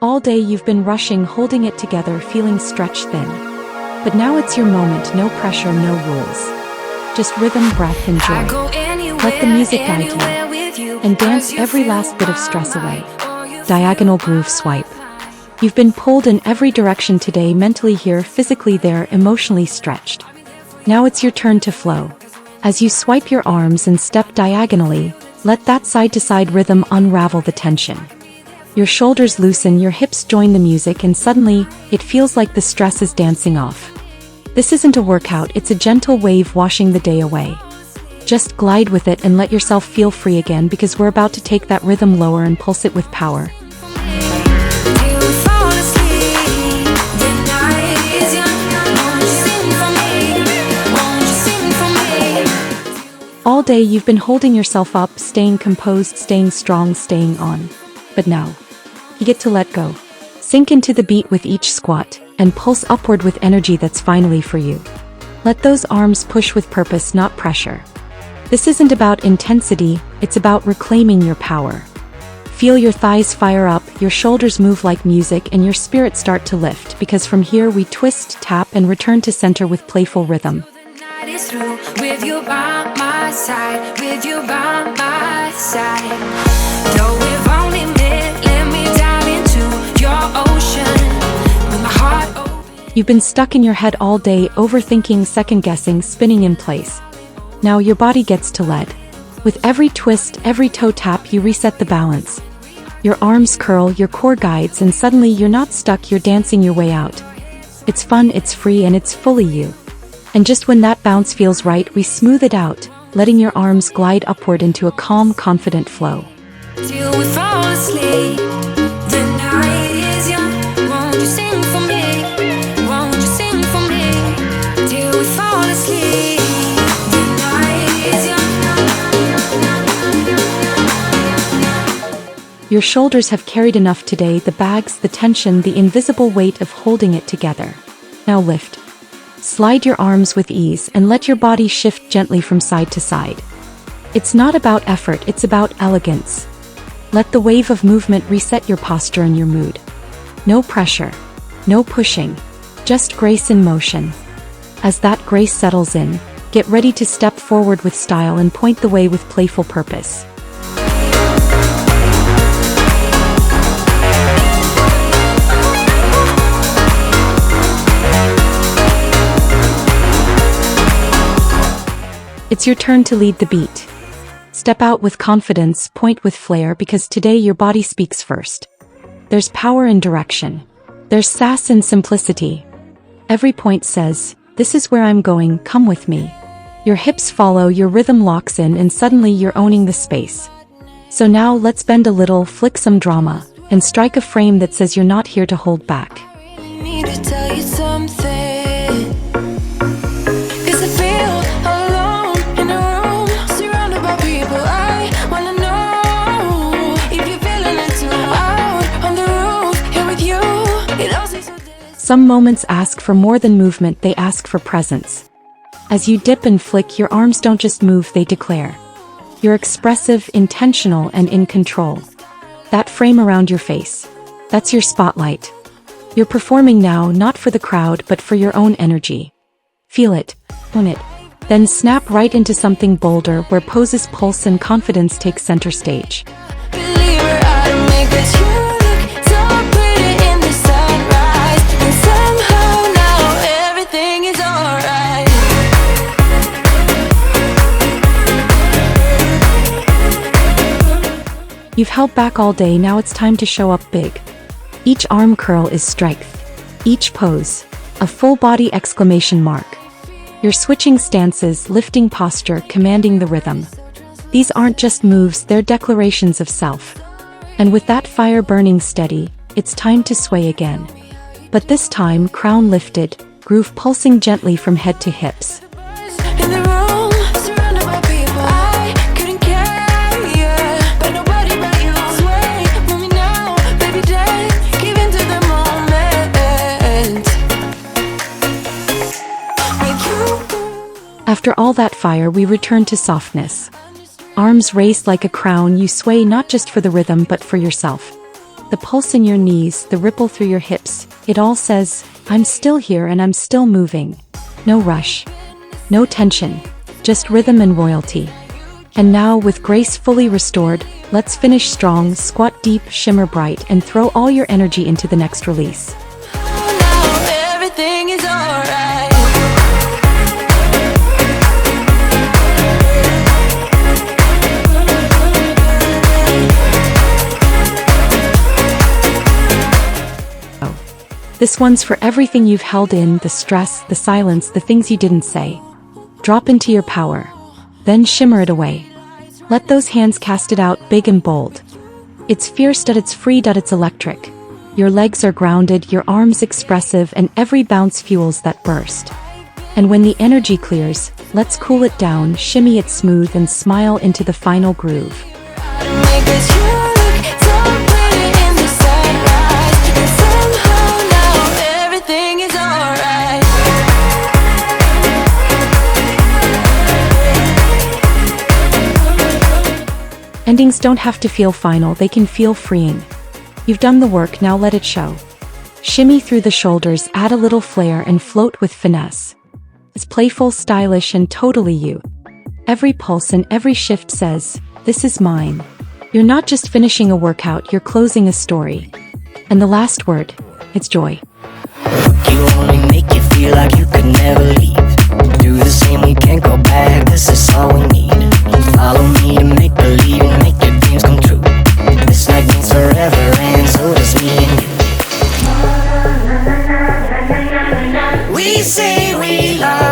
All day you've been rushing, holding it together, feeling stretched thin. But now it's your moment, no pressure, no rules. Just rhythm, breath, and joy. Let the music guide you, and dance every last bit of stress away. Diagonal groove swipe. You've been pulled in every direction today, mentally here, physically there, emotionally stretched. Now it's your turn to flow. As you swipe your arms and step diagonally, let that side-to-side rhythm unravel the tension. Your shoulders loosen, your hips join the music, and suddenly, it feels like the stress is dancing off. This isn't a workout, it's a gentle wave washing the day away. Just glide with it and let yourself feel free again, because we're about to take that rhythm lower and pulse it with power. All day you've been holding yourself up, staying composed, staying strong, staying on. But now, you get to let go. Sink into the beat with each squat, and pulse upward with energy that's finally for you. Let those arms push with purpose, not pressure. This isn't about intensity, it's about reclaiming your power. Feel your thighs fire up, your shoulders move like music, and your spirit start to lift, because from here we twist, tap, and return to center with playful rhythm. With you by my side, with you by my side. Though we've only met, let me dive into your ocean. With my heart open. You've been stuck in your head all day, overthinking, second-guessing, spinning in place. Now your body gets to lead. With every twist, every toe tap, you reset the balance. Your arms curl, your core guides, and suddenly you're not stuck, you're dancing your way out. It's fun, it's free, and it's fully you. And just when that bounce feels right, we smooth it out, letting your arms glide upward into a calm, confident flow. Till we fall asleep, the night is young. Won't you sing for me? Won't you sing for me? Till we fall asleep, the night is young. Your shoulders have carried enough today, the bags, the tension, the invisible weight of holding it together. Now lift. Slide your arms with ease and let your body shift gently from side to side. It's not about effort, it's about elegance. Let the wave of movement reset your posture and your mood. No pressure, no pushing, just grace in motion. As that grace settles in, get ready to step forward with style and point the way with playful purpose. It's your turn to lead the beat. Step out with confidence, point with flair, because today your body speaks first. There's power in direction. There's sass in simplicity. Every point says, "This is where I'm going, come with me." Your hips follow, your rhythm locks in, and suddenly you're owning the space. So now let's bend a little, flick some drama, and strike a frame that says you're not here to hold back. I need to tell you something. 'Cause I feel alone in a room, surrounded by people. I wanna know if you're feeling it too. Out on the roof, here with you. It all seems so distant. Some moments ask for more than movement, they ask for presence. As you dip and flick, your arms don't just move, they declare. You're expressive, intentional, and in control. That frame around your face, that's your spotlight. You're performing now, not for the crowd, but for your own energy. Feel it, own it, then snap right into something bolder, where poses pulse and confidence take center stage. Believe her, I don't make this. You look so pretty in the sunrise, and somehow now everything is alright. You've held back all day, now it's time to show up big. Each arm curl is strength. Each pose, a full body exclamation mark. You're switching stances, lifting posture, commanding the rhythm. These aren't just moves, they're declarations of self. And with that fire burning steady, it's time to sway again. But this time, crown lifted, groove pulsing gently from head to hips. In the room, surrounded by people, I couldn't care, yeah. But nobody but you. Sway, move me now, baby, dance, give into the moment. With you. After all that fire, we return to softness. Arms raised like a crown, you sway not just for the rhythm but for yourself. The pulse in your knees, the ripple through your hips, it all says, I'm still here and I'm still moving. No rush. No tension. Just rhythm and royalty. And now, with grace fully restored, let's finish strong, squat deep, shimmer bright, and throw all your energy into the next release. Now everything is alright. This one's for everything you've held in, the stress, the silence, the things you didn't say. Drop into your power. Then shimmer it away. Let those hands cast it out big and bold. It's fierce, it's free, it's electric. Your legs are grounded, your arms expressive, and every bounce fuels that burst. And when the energy clears, let's cool it down, shimmy it smooth, and smile into the final groove. Make this you look so pretty in the sunrise. And somehow now everything is alright. Endings don't have to feel final, they can feel freeing. You've done the work, now let it show. Shimmy through the shoulders, add a little flair, and float with finesse. It's playful, stylish, and totally you. Every pulse and every shift says, this is mine. You're not just finishing a workout, you're closing a story. And the last word, it's joy. You only make you feel like you could never leave. Do the same, we can't go back. This is